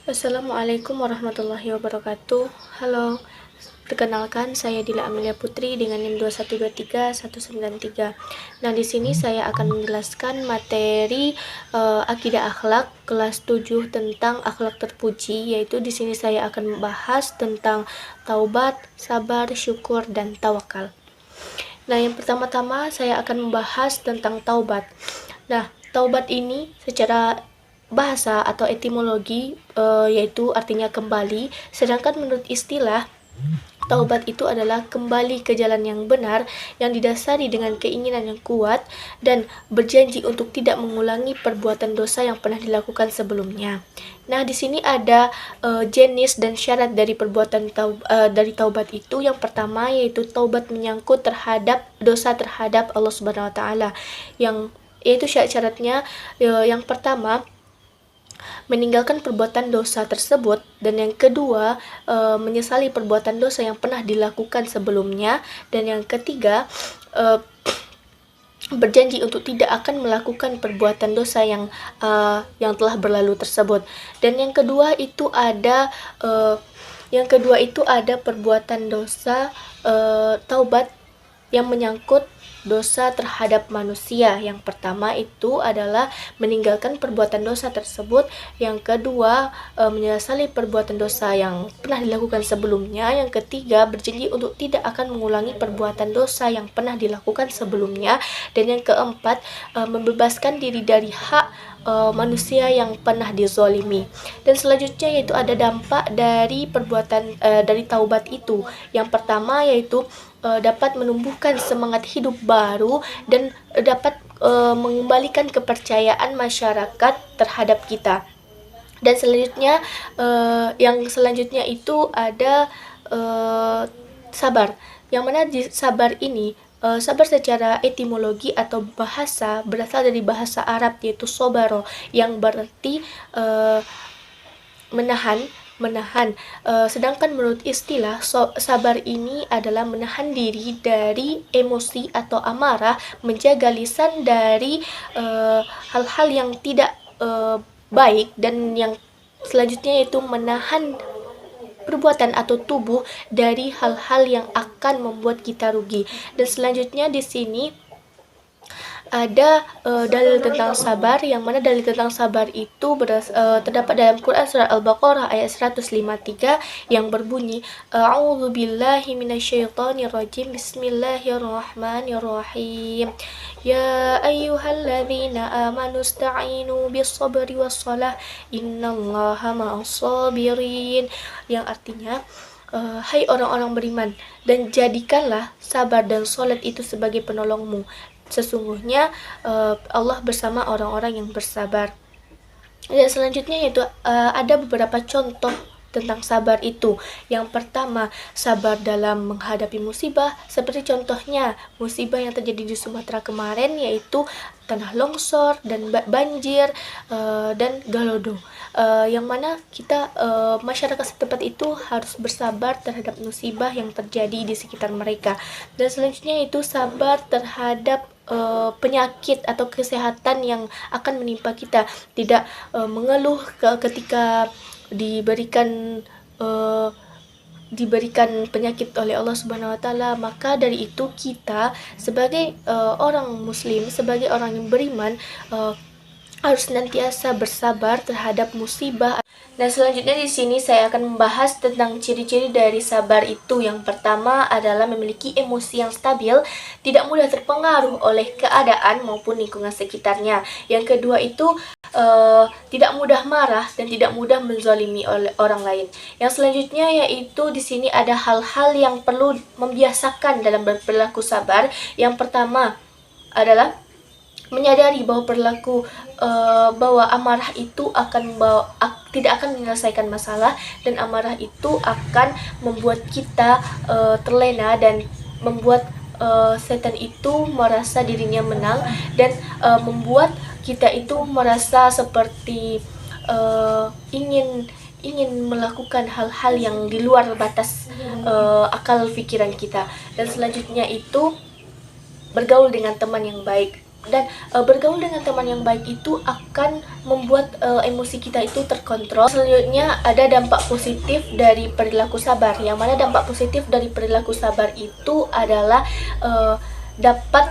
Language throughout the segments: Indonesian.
Assalamualaikum warahmatullahi wabarakatuh. Halo, perkenalkan saya Dila Amelia Putri dengan NIM 2123193. Nah, di sini saya akan menjelaskan materi akidah akhlak kelas 7 tentang akhlak terpuji, yaitu di sini saya akan membahas tentang taubat, sabar, syukur, dan tawakal. Nah, yang pertama-tama saya akan membahas tentang taubat. Nah, taubat ini secara bahasa atau etimologi yaitu artinya kembali, sedangkan menurut istilah taubat itu adalah kembali ke jalan yang benar yang didasari dengan keinginan yang kuat dan berjanji untuk tidak mengulangi perbuatan dosa yang pernah dilakukan sebelumnya. Nah, di sini ada jenis dan syarat dari perbuatan dari taubat itu. Yang pertama yaitu taubat menyangkut terhadap dosa terhadap Allah Subhanahu wa taala. Yang yaitu syarat-syaratnya yang pertama meninggalkan perbuatan dosa tersebut, dan yang kedua menyesali perbuatan dosa yang pernah dilakukan sebelumnya, dan yang ketiga berjanji untuk tidak akan melakukan perbuatan dosa yang telah berlalu tersebut. Dan yang kedua itu ada perbuatan dosa taubat yang menyangkut dosa terhadap manusia. Yang pertama itu adalah meninggalkan perbuatan dosa tersebut. Yang kedua, menyesali perbuatan dosa yang pernah dilakukan sebelumnya. Yang ketiga, berjanji untuk tidak akan mengulangi perbuatan dosa yang pernah dilakukan sebelumnya. Dan yang keempat, membebaskan diri dari hak manusia yang pernah dizolimi. Dan selanjutnya yaitu ada dampak dari perbuatan dari taubat itu. Yang pertama yaitu dapat menumbuhkan semangat hidup baru dan dapat mengembalikan kepercayaan masyarakat terhadap kita. Dan selanjutnya yang selanjutnya itu ada sabar. Yang mana di sabar ini sabar secara etimologi atau bahasa berasal dari bahasa Arab yaitu sobaro, yang berarti menahan. Sedangkan menurut istilah sabar ini adalah menahan diri dari emosi atau amarah, menjaga lisan dari hal-hal yang tidak baik, dan yang selanjutnya yaitu menahan perbuatan atau tubuh dari hal-hal yang akan membuat kita rugi. Dan selanjutnya di sini ada dalil tentang sabar, yang mana dalil tentang sabar itu terdapat dalam Quran surah Al-Baqarah ayat 153 yang berbunyi A'udzu billahi minasyaitonir rajim, bismillahirrahmanirrahim, ya ayyuhalladzina amanu ista'inu bis-sabri was-shalah innallaha ma'as-sabirin, yang artinya hai orang-orang beriman, dan jadikanlah sabar dan sholat itu sebagai penolongmu. Sesungguhnya Allah bersama orang-orang yang bersabar. Dan selanjutnya yaitu ada beberapa contoh tentang sabar itu. Yang pertama, sabar dalam menghadapi musibah, seperti contohnya musibah yang terjadi di Sumatera kemarin, yaitu tanah longsor dan banjir dan galodo. Yang mana kita masyarakat setempat itu harus bersabar terhadap musibah yang terjadi di sekitar mereka. Dan selanjutnya itu sabar terhadap penyakit atau kesehatan yang akan menimpa kita, tidak mengeluh ketika diberikan penyakit oleh Allah Subhanahu wa taala. Maka dari itu kita sebagai orang muslim, sebagai orang yang beriman harus senantiasa bersabar terhadap musibah. Dan selanjutnya di sini saya akan membahas tentang ciri-ciri dari sabar itu. Yang pertama adalah memiliki emosi yang stabil, tidak mudah terpengaruh oleh keadaan maupun lingkungan sekitarnya. Yang kedua itu tidak mudah marah dan tidak mudah menzalimi oleh orang lain. Yang selanjutnya yaitu di sini ada hal-hal yang perlu membiasakan dalam berperilaku sabar. Yang pertama adalah menyadari bahwa amarah itu tidak akan menyelesaikan masalah, dan amarah itu akan membuat kita terlena dan membuat setan itu merasa dirinya menang, dan membuat kita itu merasa seperti ingin melakukan hal-hal yang di luar batas akal pikiran kita. Dan selanjutnya itu bergaul dengan teman yang baik. Dan bergaul dengan teman yang baik itu akan membuat emosi kita itu terkontrol. Selanjutnya ada dampak positif dari perilaku sabar, yang mana dampak positif dari perilaku sabar itu adalah dapat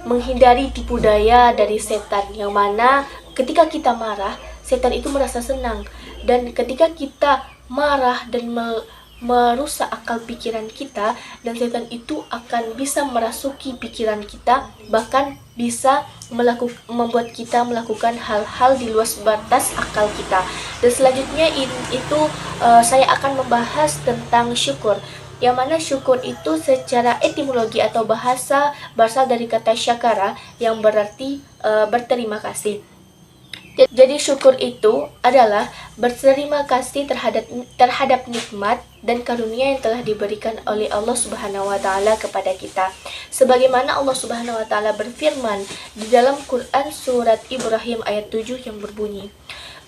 menghindari tipu daya dari setan, yang mana ketika kita marah, setan itu merasa senang, dan ketika kita marah dan merusak akal pikiran kita, dan setan itu akan bisa merasuki pikiran kita, bahkan bisa membuat kita melakukan hal-hal di luar batas akal kita. Dan selanjutnya itu saya akan membahas tentang syukur, yang mana syukur itu secara etimologi atau bahasa berasal dari kata syakara, yang berarti berterima kasih. Jadi syukur itu adalah berterima kasih terhadap nikmat dan karunia yang telah diberikan oleh Allah Subhanahu wa taala kepada kita. Sebagaimana Allah Subhanahu wa taala berfirman di dalam Quran surat Ibrahim ayat 7 yang berbunyi,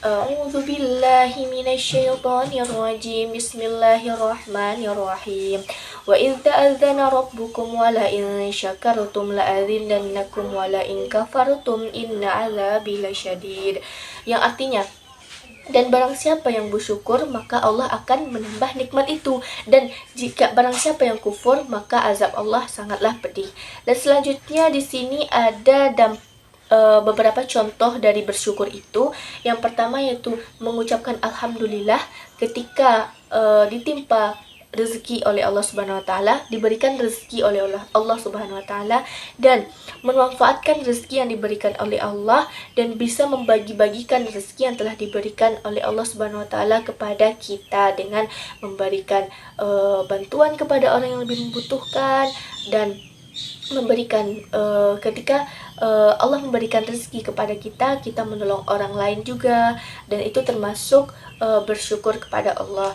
A'udzu billahi minasyaitonir rajim. Bismillahirrahmanirrahim. Wa idz ta'adzana rabbukum wa la in syakartum la azidannakum wa la in kafartum inna 'adzabi lasyadid. Yang artinya, dan barang siapa yang bersyukur maka Allah akan menambah nikmat itu, dan jika barang siapa yang kufur maka azab Allah sangatlah pedih. Dan selanjutnya di sini ada beberapa contoh dari bersyukur itu. Yang pertama yaitu mengucapkan alhamdulillah ketika ditimpa rezeki oleh Allah Subhanahu wa taala, diberikan rezeki oleh Allah Subhanahu wa taala, dan memanfaatkan rezeki yang diberikan oleh Allah dan bisa membagi-bagikan rezeki yang telah diberikan oleh Allah Subhanahu wa taala kepada kita dengan memberikan bantuan kepada orang yang lebih membutuhkan, dan memberikan ketika Allah memberikan rezeki kepada kita, kita menolong orang lain juga, dan itu termasuk bersyukur kepada Allah.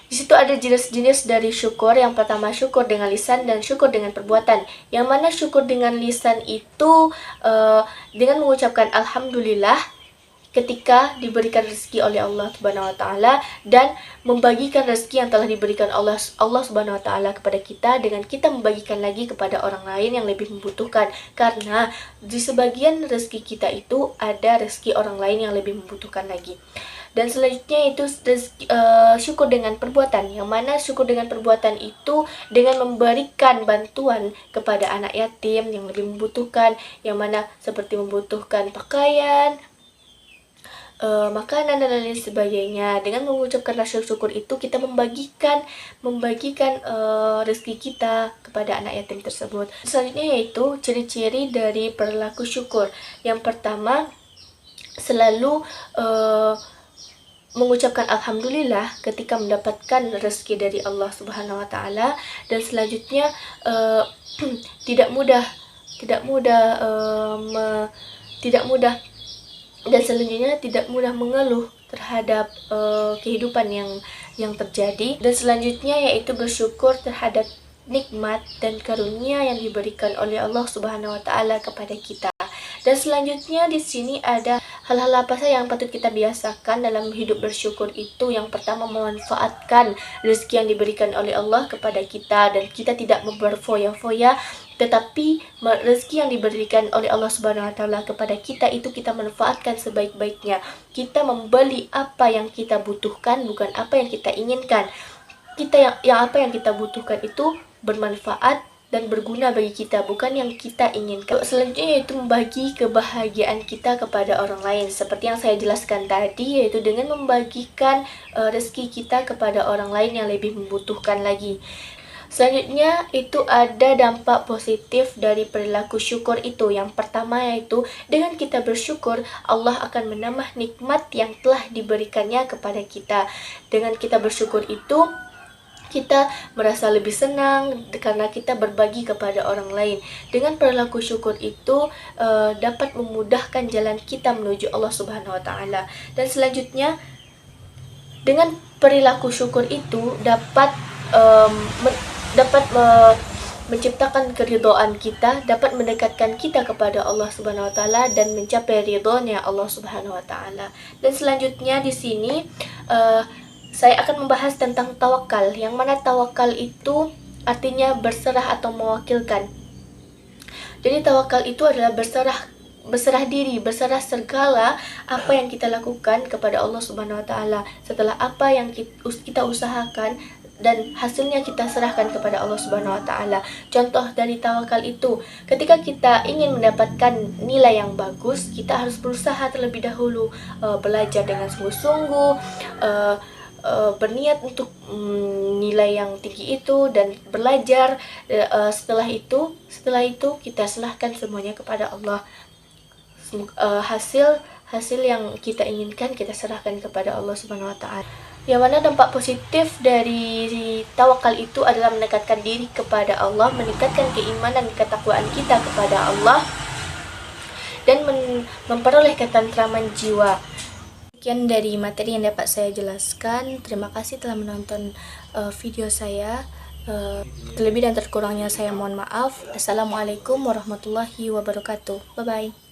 Di situ ada jenis-jenis dari syukur. Yang pertama syukur dengan lisan dan syukur dengan perbuatan. Yang mana syukur dengan lisan itu dengan mengucapkan alhamdulillah ketika diberikan rezeki oleh Allah Subhanahu wa taala, dan membagikan rezeki yang telah diberikan Allah Subhanahu wa taala kepada kita dengan kita membagikan lagi kepada orang lain yang lebih membutuhkan, karena di sebagian rezeki kita itu ada rezeki orang lain yang lebih membutuhkan lagi. Dan selanjutnya itu syukur dengan perbuatan, yang mana syukur dengan perbuatan itu dengan memberikan bantuan kepada anak yatim yang lebih membutuhkan, yang mana seperti membutuhkan pakaian, makanan dan lain sebagainya. Dengan mengucapkan rasa syukur itu kita membagikan rezeki kita kepada anak yatim tersebut. Selanjutnya yaitu ciri-ciri dari perilaku syukur. Yang pertama, selalu mengucapkan alhamdulillah ketika mendapatkan rezeki dari Allah Subhanahu wa taala, dan selanjutnya tidak mudah dan selanjutnya tidak mudah mengeluh terhadap kehidupan yang terjadi. Dan selanjutnya yaitu bersyukur terhadap nikmat dan karunia yang diberikan oleh Allah Subhanahu wa taala kepada kita. Dan selanjutnya di sini ada hal-hal apa saja yang patut kita biasakan dalam hidup bersyukur itu. Yang pertama, memanfaatkan rezeki yang diberikan oleh Allah kepada kita, dan kita tidak berfoya-foya, tetapi rezeki yang diberikan oleh Allah Subhanahu wa taala kepada kita itu kita manfaatkan sebaik-baiknya. Kita membeli apa yang kita butuhkan, bukan apa yang kita inginkan. Kita yang apa yang kita butuhkan itu bermanfaat dan berguna bagi kita, bukan yang kita inginkan. Selanjutnya yaitu membagi kebahagiaan kita kepada orang lain, seperti yang saya jelaskan tadi, yaitu dengan membagikan rezeki kita kepada orang lain yang lebih membutuhkan lagi. Selanjutnya itu ada dampak positif dari perilaku syukur itu. Yang pertama yaitu dengan kita bersyukur, Allah akan menambah nikmat yang telah diberikannya kepada kita. Dengan kita bersyukur itu, kita merasa lebih senang karena kita berbagi kepada orang lain. Dengan perilaku syukur itu dapat memudahkan jalan kita menuju Allah Subhanahu wa taala. Dan selanjutnya, dengan perilaku syukur itu dapat menciptakan keridhaan kita, dapat mendekatkan kita kepada Allah Subhanahu wa taala dan mencapai ridhonya Allah Subhanahu wa taala. Dan selanjutnya di sini saya akan membahas tentang tawakal, yang mana tawakal itu artinya berserah atau mewakilkan. Jadi tawakal itu adalah berserah diri, berserah segala apa yang kita lakukan kepada Allah Subhanahu wa taala. Setelah apa yang kita usahakan dan hasilnya kita serahkan kepada Allah Subhanahu wa taala. Contoh dari tawakal itu, ketika kita ingin mendapatkan nilai yang bagus, kita harus berusaha terlebih dahulu, belajar dengan sungguh-sungguh, berniat untuk nilai yang tinggi itu dan belajar. Setelah itu kita serahkan semuanya kepada Allah. Hasil yang kita inginkan kita serahkan kepada Allah Subhanahu wa taala. Yang mana dampak positif dari tawakal itu adalah mendekatkan diri kepada Allah, meningkatkan keimanan dan ketakwaan kita kepada Allah, dan memperoleh ketentraman jiwa. Sekian dari materi yang dapat saya jelaskan. Terima kasih telah menonton video saya. Terlebih dan terkurangnya saya mohon maaf. Assalamualaikum warahmatullahi wabarakatuh. Bye bye.